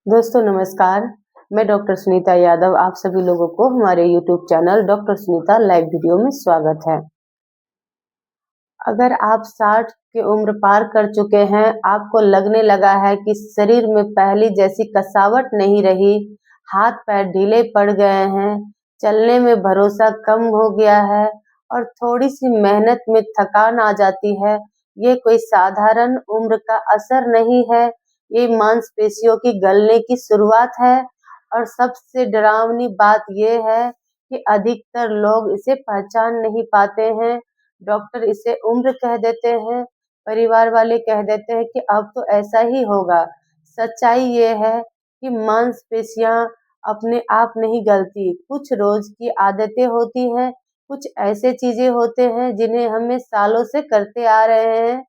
दोस्तों नमस्कार। मैं डॉक्टर सुनीता यादव आप सभी लोगों को हमारे YouTube channel doctor Sunita live video में स्वागत है। अगर आप 60 की उम्र पार कर चुके हैं, आपको लगने लगा है कि शरीर में पहले जैसी कसावट नहीं रही, हाथ पैर ढीले पड़ गए हैं, चलने में भरोसा कम हो गया है और थोड़ी सी मेहनत में थकान आ जाती है, ये कोई साधारण उम्र का असर नहीं है, ये मांसपेशियों की गलने की शुरुआत है। और सबसे डरावनी बात ये है कि अधिकतर लोग इसे पहचान नहीं पाते हैं। डॉक्टर इसे उम्र कह देते हैं, परिवार वाले कह देते हैं कि अब तो ऐसा ही होगा। सच्चाई ये है कि मांसपेशियां अपने आप नहीं गलती, कुछ रोज की आदतें होती हैं, कुछ ऐसे चीजें होते हैं जिन्हें हमें सालों से करते आ रहे हैं।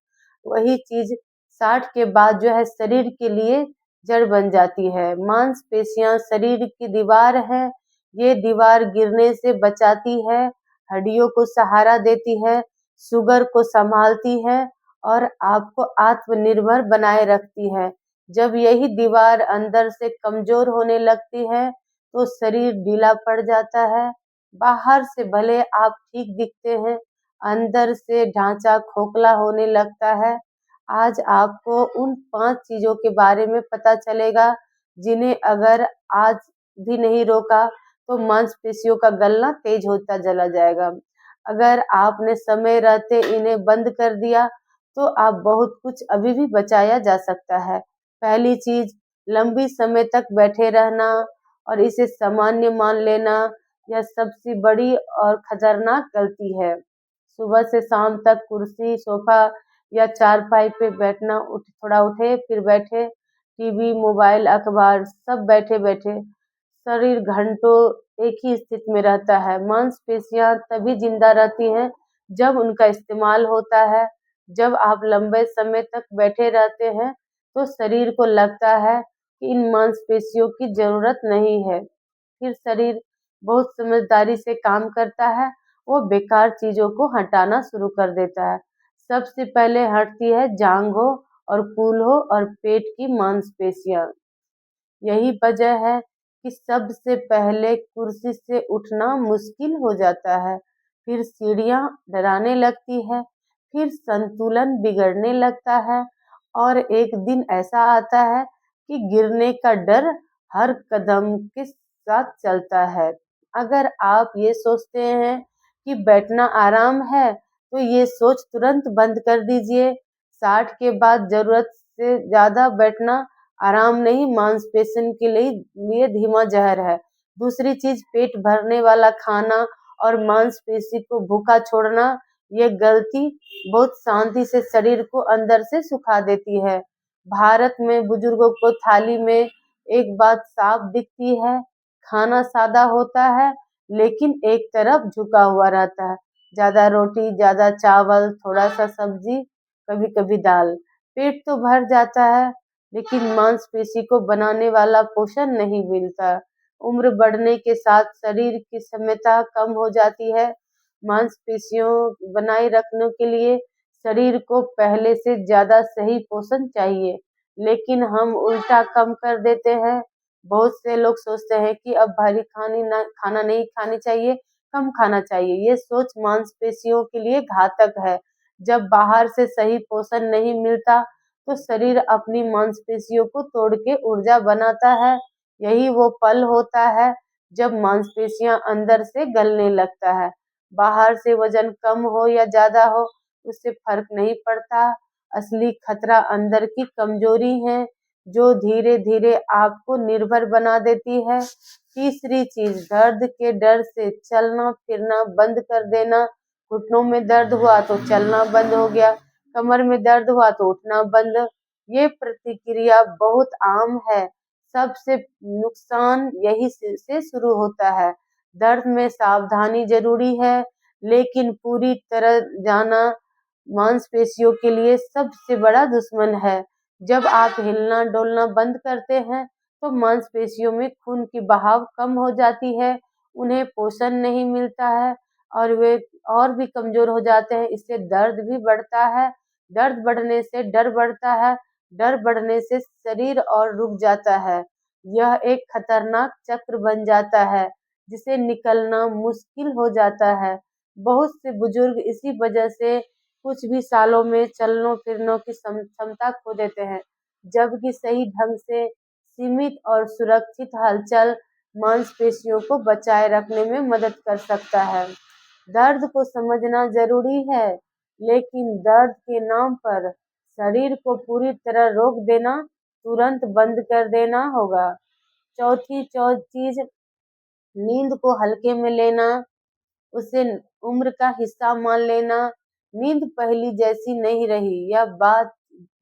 वही चीज 60 के बाद जो है शरीर के लिए जड़ बन जाती है। मांसपेशियां शरीर की दीवार है, ये दीवार गिरने से बचाती है, हड्डियों को सहारा देती है, शुगर को संभालती है और आपको आत्मनिर्भर बनाए रखती है। जब यही दीवार अंदर से कमजोर होने लगती है, तो शरीर ढीला पड़ जाता है। बाहर से भले आप ठीक दिखते हैं, अंदर से ढांचा खोखला होने लगता है। आज आपको उन 5 चीज़ों के बारे में पता चलेगा, जिन्हें अगर आज भी नहीं रोका, तो मांसपेशियों का गलना तेज होता चला जाएगा। अगर आपने समय रहते इन्हें बंद कर दिया, तो आप बहुत कुछ अभी भी बचाया जा सकता है। पहली चीज़, लंबी समय तक बैठे रहना और इसे सामान्य मान लेना, यह सबसे बड़ी और खतरनाक गलती है। सुबह से शाम तक कुर्सी, सोफ़ा या चारपाई पे बैठना, थोड़ा उठे फिर बैठे, टीवी, मोबाइल, अखबार सब बैठे-बैठे, शरीर घंटों एक ही स्थिति में रहता है। मांसपेशियाँ तभी जिंदा रहती हैं जब उनका इस्तेमाल होता है। जब आप लंबे समय तक बैठे रहते हैं, तो शरीर को लगता है कि इन मांसपेशियों की ज़रूरत नहीं है। फिर शरीर बहुत समझदारी से काम करता है, वो बेकार चीज़ों को हटाना शुरू कर देता है। सबसे पहले हटती है जांघों और कूल्हों और पेट की मांसपेशियाँ। यही वजह है कि सबसे पहले कुर्सी से उठना मुश्किल हो जाता है, फिर सीढ़ियाँ डराने लगती है, फिर संतुलन बिगड़ने लगता है और एक दिन ऐसा आता है कि गिरने का डर हर कदम के साथ चलता है। अगर आप ये सोचते हैं कि बैठना आराम है, तो ये सोच तुरंत बंद कर दीजिए। 60 के बाद ज़रूरत से ज़्यादा बैठना आराम नहीं, मांसपेशियों के लिए धीमा जहर है। दूसरी चीज़, पेट भरने वाला खाना और मांसपेशी को भूखा छोड़ना, ये गलती बहुत शांति से शरीर को अंदर से सुखा देती है। भारत में बुजुर्गों को थाली में एक बात साफ दिखती है, खाना सादा होता है, लेकिन एक तरफ झुका हुआ रहता है। ज़्यादा रोटी, ज़्यादा चावल, थोड़ा-सा सब्जी, कभी-कभी दाल। पेट तो भर जाता है, लेकिन मांसपेशी को बनाने वाला पोषण नहीं मिलता। उम्र बढ़ने के साथ शरीर की क्षमता कम हो जाती है। मांसपेशियों बनाए रखने के लिए शरीर को पहले से ज़्यादा सही पोषण चाहिए, लेकिन हम उल्टा कम कर देते हैं। बहुत से लोग सोचते हैं कि अब भारी खाना नहीं खानी चाहिए, कम खाना चाहिए। ये सोच मांसपेशियों के लिए घातक है। जब बाहर से सही पोषण नहीं मिलता, तो शरीर अपनी मांसपेशियों को तोड़ के ऊर्जा बनाता है। यही वो पल होता है जब मांसपेशियां अंदर से गलने लगता है। बाहर से वजन कम हो या ज्यादा हो, उससे फर्क नहीं पड़ता। असली खतरा अंदर की कमजोरी है, जो धीरे धीरे आपको निर्भर बना देती है। तीसरी चीज, दर्द के डर से चलना फिरना बंद कर देना। घुटनों में दर्द हुआ तो चलना बंद हो गया, कमर में दर्द हुआ तो उठना बंद। ये प्रतिक्रिया बहुत आम है। सबसे नुकसान यही से शुरू होता है। दर्द में सावधानी जरूरी है, लेकिन पूरी तरह जाना मांसपेशियों के लिए सबसे बड़ा दुश्मन है। जब आप हिलना डोलना बंद करते हैं, तो मांसपेशियों में खून की बहाव कम हो जाती है, उन्हें पोषण नहीं मिलता है और वे और भी कमजोर हो जाते हैं। इससे दर्द भी बढ़ता है, दर्द बढ़ने से डर बढ़ता है, डर बढ़ने से शरीर और रुक जाता है। यह एक खतरनाक चक्र बन जाता है जिसे निकलना मुश्किल हो जाता है। बहुत से बुजुर्ग इसी वजह से कुछ भी सालों में चलनों फिरनों की क्षमता खो देते हैं, जबकि सही ढंग से सीमित और सुरक्षित हलचल मांसपेशियों को बचाए रखने में मदद कर सकता है। दर्द को समझना जरूरी है, लेकिन दर्द के नाम पर शरीर को पूरी तरह रोक देना, तुरंत बंद कर देना होगा। चौथी चीज, नींद को हल्के में लेना, उसे उम्र का हिस्सा मान लेना। नींद पहली जैसी नहीं रही, यह बात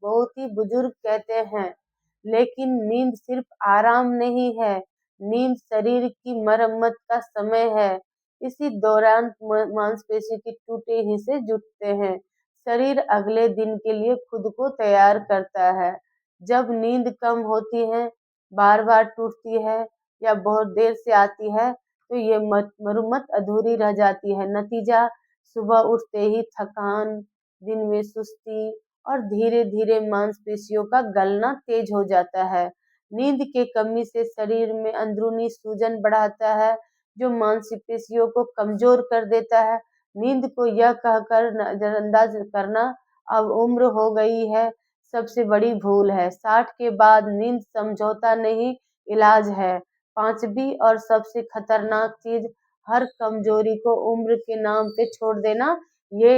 बहुत ही बुजुर्ग कहते हैं, लेकिन नींद सिर्फ आराम नहीं है, नींद शरीर की मरम्मत का समय है। इसी दौरान मांसपेशी के टूटे हिस्से जुटते हैं, शरीर अगले दिन के लिए खुद को तैयार करता है। जब नींद कम होती है, बार बार टूटती है या बहुत देर से आती है, तो ये मरम्मत अधूरी रह जाती है। नतीजा, सुबह उठते ही थकान, दिन में सुस्ती और धीरे धीरे मांसपेशियों का गलना तेज हो जाता है। नींद के कमी से शरीर में अंदरूनी सूजन बढ़ाता है, जो मांसपेशियों को कमजोर कर देता है। नींद को यह कहकर नजरअंदाज करना अब उम्र हो गई है, सबसे बड़ी भूल है। 60 के बाद नींद समझौता नहीं, इलाज है। पांचवी और सबसे खतरनाक चीज, हर कमजोरी को उम्र के नाम पे छोड़ देना, ये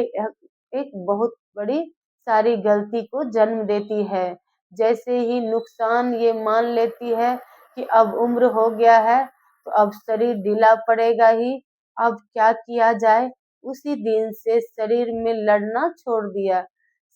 एक बहुत बड़ी सारी गलती को जन्म देती है। जैसे ही नुकसान ये मान लेती है कि अब उम्र हो गया है, तो अब शरीर ढीला पड़ेगा ही, अब क्या किया जाए, उसी दिन से शरीर में लड़ना छोड़ दिया।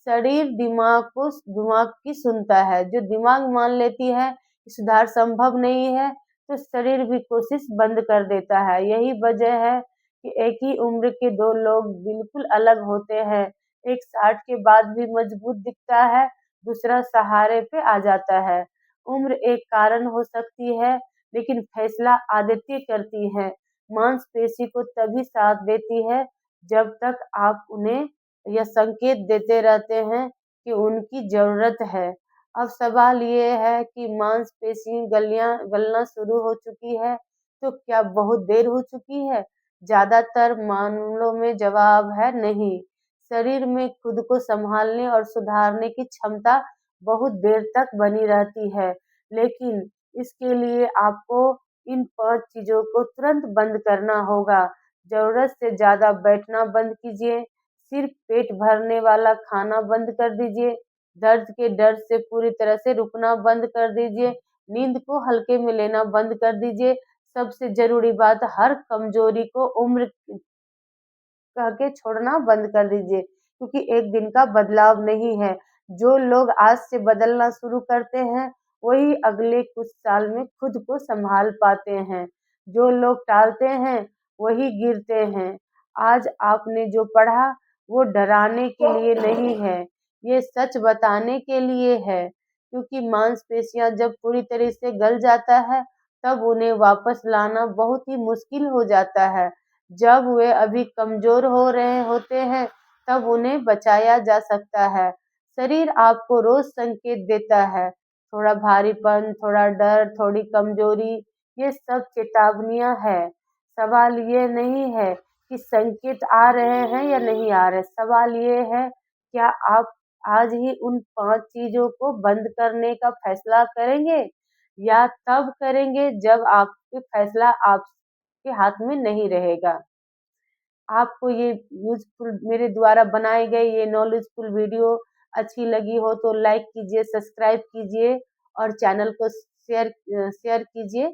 शरीर दिमाग की सुनता है। जो दिमाग मान लेती है कि सुधार संभव नहीं है, तो शरीर भी कोशिश बंद कर देता है। यही वजह है कि एक ही उम्र के दो लोग बिल्कुल अलग होते हैं। एक 60 के बाद भी मजबूत दिखता है, दूसरा सहारे पे आ जाता है। उम्र एक कारण हो सकती है, लेकिन फैसला आदतें करती है। मांसपेशी को तभी साथ देती है जब तक आप उन्हें यह संकेत देते रहते हैं कि उनकी जरूरत है। अब सवाल ये है कि मांसपेशी गलना शुरू हो चुकी है, तो क्या बहुत देर हो चुकी है? ज्यादातर मामलों में जवाब है नहीं। शरीर में खुद को संभालने और सुधारने की क्षमता बहुत देर तक बनी रहती है, लेकिन इसके लिए आपको इन 5 चीजों को तुरंत बंद करना होगा। जरूरत से ज्यादा बैठना बंद कीजिए, सिर्फ पेट भरने वाला खाना बंद कर दीजिए, दर्द के डर से पूरी तरह से रुकना बंद कर दीजिए, नींद को हल्के में लेना बंद कर दीजिए। सबसे जरूरी बात, हर कमजोरी को उम्र कह के छोड़ना बंद कर दीजिए, क्योंकि एक दिन का बदलाव नहीं है। जो लोग आज से बदलना शुरू करते हैं, वही अगले कुछ साल में खुद को संभाल पाते हैं। जो लोग टालते हैं, वही गिरते हैं। आज आपने जो पढ़ा, वो डराने के लिए नहीं है, ये सच बताने के लिए है। क्योंकि मांसपेशियां जब पूरी तरह से गल जाता है, तब उन्हें वापस लाना बहुत ही मुश्किल हो जाता है। जब वे अभी कमजोर हो रहे होते हैं, तब उन्हें बचाया जा सकता है। शरीर आपको रोज संकेत देता है, थोड़ा भारीपन, थोड़ा डर, थोड़ी कमजोरी, ये सब चेतावनियां हैं। सवाल ये नहीं है कि संकेत आ रहे हैं या नहीं आ रहे, सवाल ये है, क्या आप आज ही उन 5 चीजों को बंद करने का फैसला करेंगे, या तब करेंगे जब आपके फैसला आपके हाथ में नहीं रहेगा। आपको ये यूज़फुल मेरे द्वारा बनाई गई ये नॉलेजफुल वीडियो अच्छी लगी हो तो लाइक कीजिए, सब्सक्राइब कीजिए और चैनल को शेयर कीजिए।